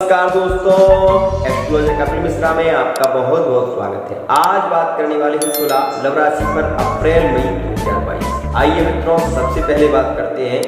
नमस्कार दोस्तों, एस्ट्रोलॉजर कपिल मिश्रा में आपका बहुत बहुत स्वागत है। आज बात करने वाले हैं तुला लव राशि पर अप्रैल मई 2022। आइए मित्रों, सबसे पहले बात करते हैं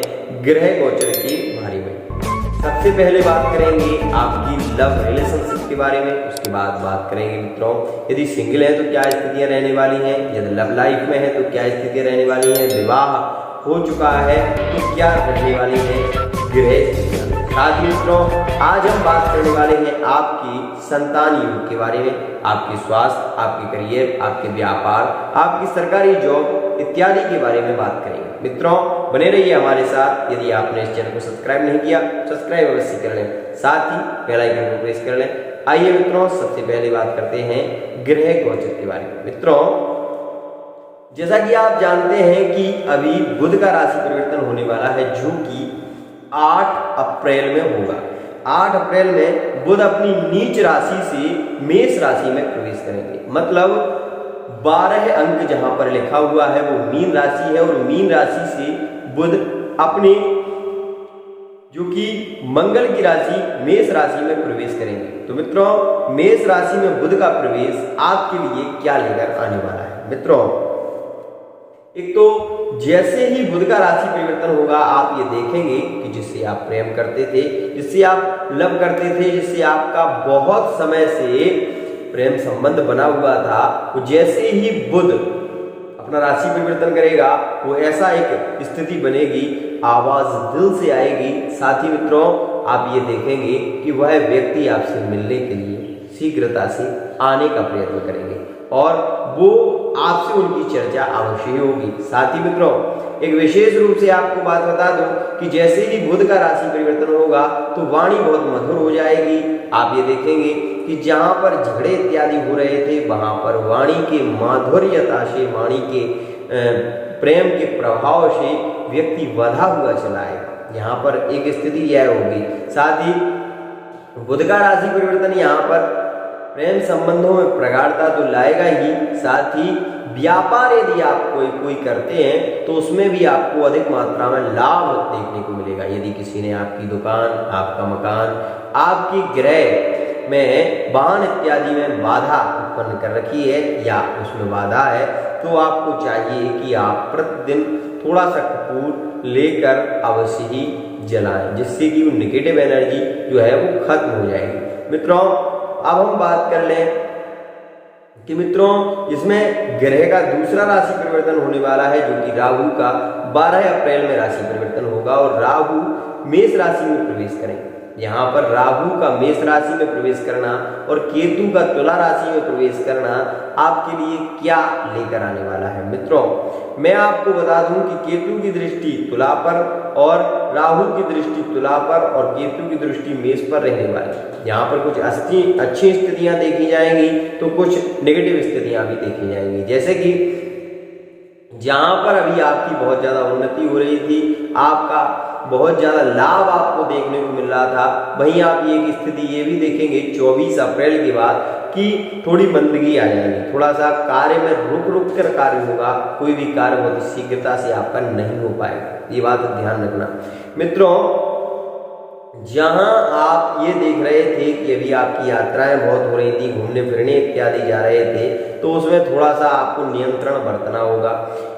ग्रह गोचर की बारे में। सबसे पहले बात करेंगे आपकी लव रिलेशनशिप के बारे में, उसके बाद बात करेंगे मित्रों यदि सिंगल है तो क्या स्थितियां रहने वाली हैं, यदि लव लाइफ में है तो क्या स्थितियां रहने वाली हैं, विवाह हो चुका है तो क्या रहने वाली है ग्रह। साथ ही मित्रों आज हम बात करने वाले हैं आपकी संतान योग के बारे में, आपके स्वास्थ्य, आपके करियर, आपके व्यापार, आपकी सरकारी जॉब इत्यादि के बारे में बात करेंगे। मित्रों बने रहिए हमारे साथ। यदि आपने इस चैनल को सब्सक्राइब नहीं किया, सब्सक्राइब अवश्य कर लें, साथ ही बेल आइकन को प्रेस कर लें। आइए मित्रों सबसे पहले बात करते हैं ग्रह गोचर के बारे में। मित्रों जैसा कि आप जानते हैं कि अभी बुध का राशि परिवर्तन होने वाला है, जो कि 8 अप्रैल में होगा। 8 अप्रैल में बुध अपनी नीच राशि से मेष राशि में प्रवेश करेंगे। मतलब 12 अंक जहां पर लिखा हुआ है वो मीन राशि है, और मीन राशि से बुध अपनी जो कि मंगल की राशि मेष राशि में प्रवेश करेंगे। तो मित्रों मेष राशि में बुध का प्रवेश आपके लिए क्या लेकर आने वाला है। मित्रों एक तो जैसे ही बुध का राशि परिवर्तन होगा, आप ये देखेंगे कि जिससे आप प्रेम करते थे, जिससे आप लव करते थे, जिससे आपका बहुत समय से प्रेम संबंध बना हुआ था, वो जैसे ही बुध अपना राशि परिवर्तन करेगा वो ऐसा एक स्थिति बनेगी, आवाज दिल से आएगी। साथ ही मित्रों आप ये देखेंगे कि वह व्यक्ति आपसे मिलने के लिए शीघ्रता से आने का प्रयत्न करेंगे और वो आपसे उनकी चर्चा अवश्य होगी। साथ ही मित्रों एक विशेष रूप से आपको बात बता दूं कि जैसे ही बुध का राशि परिवर्तन होगा तो वाणी बहुत मधुर हो जाएगी। आप ये देखेंगे कि जहां पर झगड़े इत्यादि हो रहे थे वहां पर वाणी के माधुर्यता से, वाणी के प्रेम के प्रभाव से व्यक्ति बंधा हुआ चला आएगा। यहाँ पर एक स्थिति यह होगी। साथ ही बुध का राशि परिवर्तन यहाँ पर प्रेम संबंधों में प्रगाढ़ता तो लाएगा ही, साथ ही व्यापार यदि आप कोई करते हैं तो उसमें भी आपको अधिक मात्रा में लाभ देखने को मिलेगा। यदि किसी ने आपकी दुकान, आपका मकान, आपकी गृह में वाहन इत्यादि में बाधा उत्पन्न कर रखी है या उसमें बाधा है, तो आपको चाहिए कि आप प्रतिदिन थोड़ा सा कपूर लेकर अवश्य ही जलाएं, जिससे कि वो नेगेटिव एनर्जी जो है वो खत्म हो जाएगी। मित्रों अब हम बात कर लें कि मित्रों इसमें ग्रह का दूसरा राशि परिवर्तन होने वाला है, जो कि राहु का 12 अप्रैल में राशि परिवर्तन होगा और राहु मेष राशि में प्रवेश करेंगे। यहाँ पर राहु का मेष राशि में प्रवेश करना और केतु का तुला राशि में प्रवेश करना आपके लिए क्या लेकर आने वाला है। मित्रों मैं आपको बता दूं कि केतु की दृष्टि तुला पर और राहु की दृष्टि तुला पर और केतु की दृष्टि मेष पर रहने वाली है। यहाँ पर कुछ अच्छी स्थितियां देखी जाएंगी तो कुछ नेगेटिव स्थितियां भी देखी जाएंगी। जैसे कि जहां पर अभी आपकी बहुत ज्यादा उन्नति हो रही थी, आपका बहुत ज्यादा लाभ आपको देखने को मिल रहा था, वहीं आप ये स्थिति ये भी देखेंगे 24 अप्रैल के बाद कि थोड़ी मंदगी आ जाएगी। थोड़ा सा कार्य में रुक कर कार्य होगा, कोई भी कार्य बहुत शीघ्रता से आपका नहीं हो पाएगा, ये बात ध्यान रखना। मित्रों जहां आप ये देख रहे थे कि अभी आपकी यात्राएं बहुत हो रही थी, घूमने फिरने इत्यादि जा रहे थे, तो उसमें थोड़ा सा आपको नियंत्रण बरतना होगा।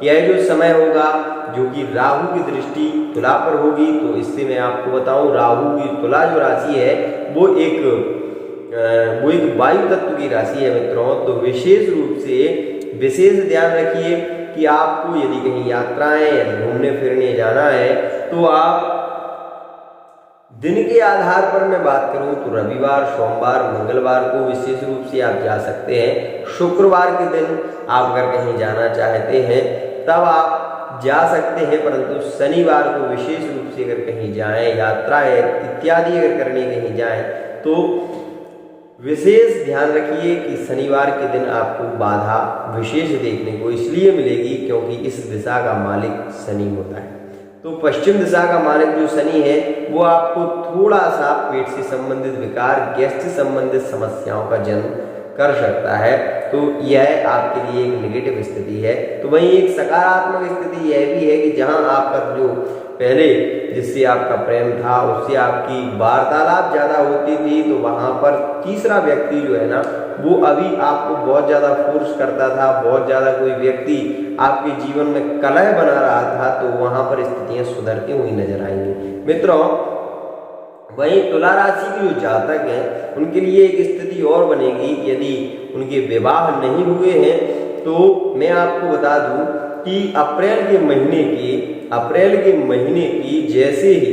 यह जो समय होगा जो कि राहु की दृष्टि तुला पर होगी, तो इससे मैं आपको बताऊं राहु की तुला जो राशि है वो एक वायु तत्व की राशि है। मित्रों तो विशेष रूप से विशेष ध्यान रखिए कि आपको यदि कहीं यात्राएं यदि घूमने फिरने जाना है तो आप दिन के आधार पर मैं बात करूं तो रविवार, सोमवार, मंगलवार को विशेष रूप से आप जा सकते हैं। शुक्रवार के दिन आप अगर कहीं जाना चाहते हैं तब आप जा सकते हैं, परंतु शनिवार को विशेष रूप से अगर कहीं जाएं, यात्रा इत्यादि अगर करने कहीं जाएं तो विशेष ध्यान रखिए कि शनिवार के दिन आपको बाधा विशेष देखने को इसलिए मिलेगी क्योंकि इस दिशा का मालिक शनि होता है। तो पश्चिम दिशा का मालिक जो शनि है वो आपको थोड़ा सा पेट से संबंधित विकार, गैस से संबंधित समस्याओं का जन्म कर सकता है। तो यह आपके लिए एक नेगेटिव स्थिति है। तो वहीं एक सकारात्मक स्थिति यह भी है कि जहां आपका जो पहले जिससे आपका प्रेम था उससे आपकी वार्तालाप ज़्यादा होती थी, तो वहाँ पर तीसरा व्यक्ति जो है ना वो अभी आपको बहुत ज़्यादा फोर्स करता था, बहुत ज़्यादा कोई व्यक्ति आपके जीवन में कलह बना रहा था, तो वहाँ पर स्थितियाँ सुधरती हुई नजर आएंगी। मित्रों, वहीं तुला राशि के जो जातक हैं उनके लिए एक स्थिति और बनेगी, यदि उनके विवाह नहीं हुए हैं तो मैं आपको बता दूं कि अप्रैल के महीने की जैसे ही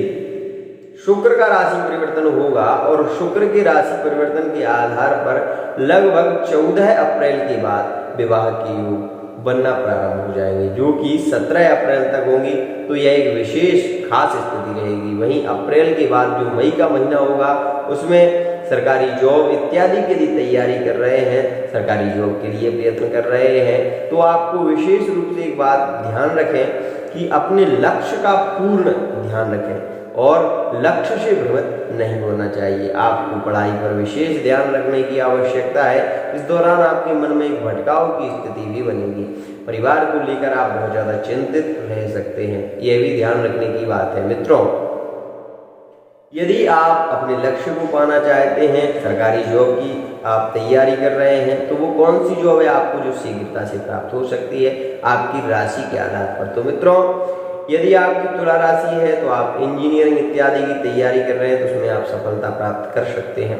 शुक्र का राशि परिवर्तन होगा और शुक्र के राशि परिवर्तन के आधार पर लगभग 14 अप्रैल के बाद विवाह के योग बनना प्रारंभ हो जाएंगे, जो कि 17 अप्रैल तक होंगी। तो यह एक विशेष खास स्थिति रहेगी। वहीं अप्रैल के बाद जो मई का महीना होगा उसमें सरकारी जॉब इत्यादि के लिए तैयारी कर रहे हैं, सरकारी जॉब के लिए प्रयत्न कर रहे हैं, तो आपको विशेष रूप से एक बात ध्यान रखें कि अपने लक्ष्य का पूर्ण ध्यान रखें और लक्ष्य से भ्रमित नहीं होना चाहिए। आपको पढ़ाई पर विशेष ध्यान रखने की आवश्यकता है। इस दौरान आपके मन में एक भटकाव की स्थिति भी बनेगी। परिवार को लेकर आप बहुत ज़्यादा चिंतित रह सकते हैं, यह भी ध्यान रखने की बात है। मित्रों, यदि आप अपने लक्ष्य को पाना चाहते हैं, सरकारी जॉब की आप तैयारी कर रहे हैं, तो वो कौन सी जॉब है आपको जो शीघ्रता से प्राप्त हो सकती है आपकी राशि के आधार पर। तो मित्रों, यदि आपकी तुला राशि है तो आप इंजीनियरिंग इत्यादि की तैयारी कर रहे हैं तो उसमें आप सफलता प्राप्त कर सकते हैं।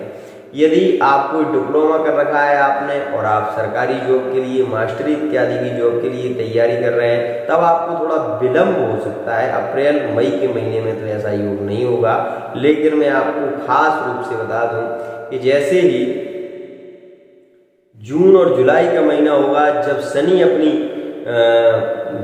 यदि आप कोई डिप्लोमा कर रखा है आपने और आप सरकारी जॉब के लिए मास्टरी इत्यादि की जॉब के लिए तैयारी कर रहे हैं, तब आपको थोड़ा विलंब हो सकता है। अप्रैल मई के महीने में तो ऐसा योग नहीं होगा, लेकिन मैं आपको खास रूप से बता दूं कि जैसे ही जून और जुलाई का महीना होगा, जब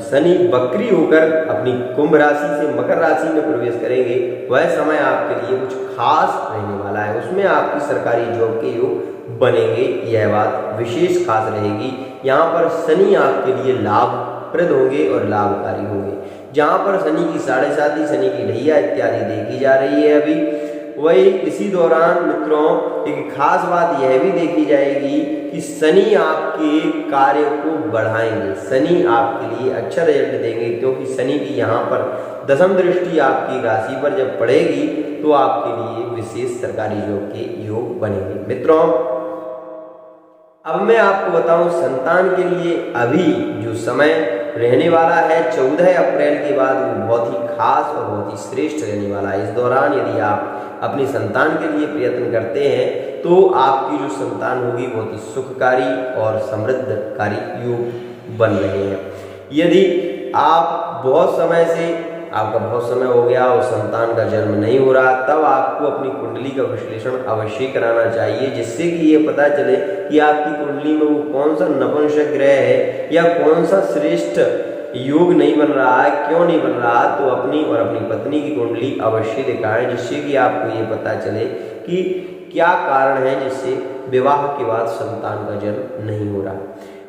शनि वक्री होकर अपनी कुंभ राशि से मकर राशि में प्रवेश करेंगे, वह समय आपके लिए कुछ खास रहने वाला है। उसमें आपकी सरकारी जॉब के योग बनेंगे, यह बात विशेष खास रहेगी। यहाँ पर शनि आपके लिए लाभप्रद होंगे और लाभकारी होंगे। जहाँ पर शनि की 7.5, शनि की ढैया इत्यादि देखी जा रही है अभी, वही इसी दौरान मित्रों एक खास बात यह भी देखी जाएगी कि शनि आपके कार्य को बढ़ाएंगे, शनि आपके लिए अच्छा रिजल्ट देंगे, क्योंकि शनि की यहाँ पर दशम दृष्टि आपकी राशि पर जब पड़ेगी तो आपके लिए विशेष सरकारी जॉब के योग बनेंगे। मित्रों, अब मैं आपको बताऊं संतान के लिए अभी जो समय रहने वाला है 14 अप्रैल के बाद, वो बहुत ही खास और बहुत ही श्रेष्ठ रहने वाला है। इस दौरान यदि आप अपनी संतान के लिए प्रयत्न करते हैं तो आपकी जो संतान होगी बहुत ही सुखकारी और समृद्धकारी योग बन रहे हैं। यदि आप आपका बहुत समय हो गया और संतान का जन्म नहीं हो रहा, तब आपको अपनी कुंडली का विश्लेषण अवश्य कराना चाहिए, जिससे कि ये पता चले कि आपकी कुंडली में वो कौन सा नपुंसक ग्रह है या कौन सा श्रेष्ठ योग नहीं बन रहा है, क्यों नहीं बन रहा। तो अपनी और अपनी पत्नी की कुंडली अवश्य दिखाएं, जिससे कि आपको ये पता चले कि क्या कारण है जिससे विवाह के बाद संतान का जन्म नहीं हो रहा।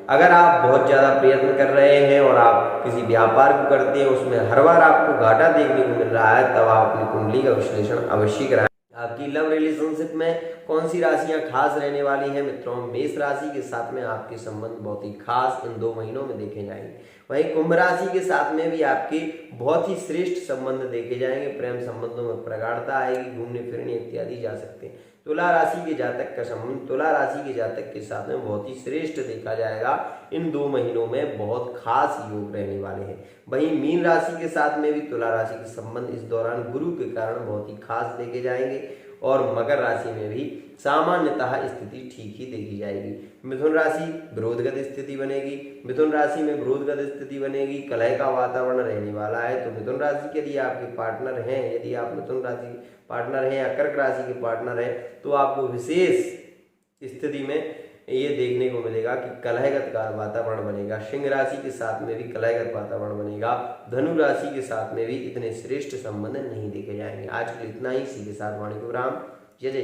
अगर आप बहुत ज़्यादा प्रयत्न कर रहे हैं और आप किसी व्यापार को करते हैं, उसमें हर बार आपको घाटा देखने को मिल रहा है, तब आप अपनी कुंडली का विश्लेषण अवश्य कराएं। आपकी लव रिलेशनशिप में कौन सी राशियां खास रहने वाली हैं। मित्रों, मेष राशि के साथ में आपके संबंध बहुत ही खास इन 2 महीनों में देखे जाएंगे। वहीं कुंभ राशि के साथ में भी आपके बहुत ही श्रेष्ठ संबंध देखे जाएंगे, प्रेम संबंधों में प्रगाढ़ता आएगी, घूमने फिरने इत्यादि जा सकते हैं। तुला राशि के जातक का संबंध तुला राशि के जातक के साथ में बहुत ही श्रेष्ठ देखा जाएगा। इन 2 महीनों में बहुत खास योग रहने वाले हैं। वहीं मीन राशि के साथ में भी तुला राशि के संबंध इस दौरान गुरु के कारण बहुत ही खास देखे जाएंगे और मकर राशि में भी सामान्यतः स्थिति ठीक ही देखी जाएगी। मिथुन राशि विरोधगत स्थिति बनेगी, मिथुन राशि में विरोधगत स्थिति बनेगी, कलह का वातावरण रहने वाला है। तो मिथुन राशि के लिए आपके पार्टनर हैं, यदि आप मिथुन राशि पार्टनर हैं या कर्क राशि के पार्टनर हैं, तो आपको विशेष स्थिति में ये देखने को मिलेगा कि कलहगत का वातावरण बनेगा। सिंह राशि के साथ में भी कलहगत वातावरण बनेगा। धनु राशि के साथ में भी इतने श्रेष्ठ संबंध नहीं देखे जाएंगे। आज के लिए इतना ही। इसी के साथ वाणी को विराम।